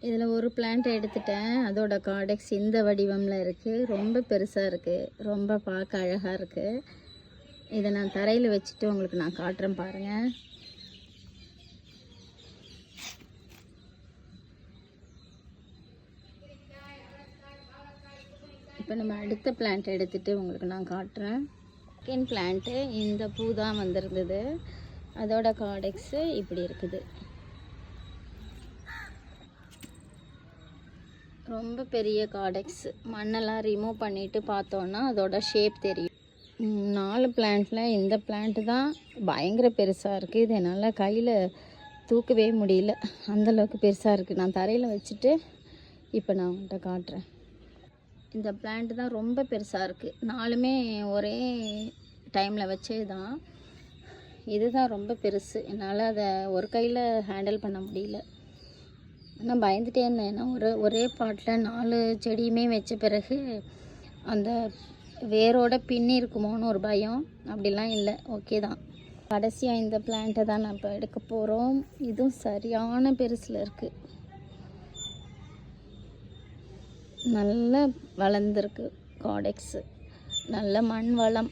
இதில் ஒரு பிளான்ட் எடுத்துட்டேன். அதோட கார்டெக்ஸ் இந்த வடிவமில் இருக்குது. ரொம்ப பெருசாக இருக்குது. ரொம்ப பார்க்க அழகாக இருக்குது. இதை நான் தரையில் வச்சுட்டு உங்களுக்கு நான் காட்டுறேன் பாருங்கள். இப்போ நம்ம அடுத்த பிளான்ட் எடுத்துகிட்டு உங்களுக்கு நான் காட்டுறேன். செகண்ட் பிளான்ட்டு இந்த பூ தான் வந்திருந்தது. அதோட கார்டெக்ஸு இப்படி இருக்குது. ரொம்ப பெரிய கார்டெக்ஸ். மண்ணெல்லாம் ரிமூவ் பண்ணிவிட்டு பார்த்தோன்னா அதோட ஷேப் தெரியும். 4 பிளான்ட்டில் இந்த பிளான்ட்டு தான் பயங்கர பெருசாக இருக்குது. இது என்னால் கையில் தூக்கவே முடியல, அந்தளவுக்கு பெருசாக இருக்குது. நான் தரையில் வச்சுட்டு இப்போ நான் உங்கள்கிட்ட காட்டுறேன். இந்த பிளான்ட்டு தான் ரொம்ப பெருசாக இருக்குது. 4மே ஒரே டைமில் வச்சே தான். இதுதான் ரொம்ப பெருசு. என்னால் அதை ஒரு கையில் ஹேண்டில் பண்ண முடியல. நான் பயந்துட்டே இருந்தேன். ஏன்னா ஒரே பாட்டில் 4 செடியுமே வச்ச பிறகு அந்த வேரோட பின்னி இருக்குமோன்னு ஒரு பயம். அப்படிலாம் இல்லை, ஓகே தான். கடைசியாக இந்த பிளான்ட்டை தான் நான் இப்போ எடுக்க போகிறோம். இதுவும் சரியான பெருசில் இருக்குது. நல்லா வளர்ந்துருக்கு கார்டெக்ஸு. நல்ல மண் வளம்.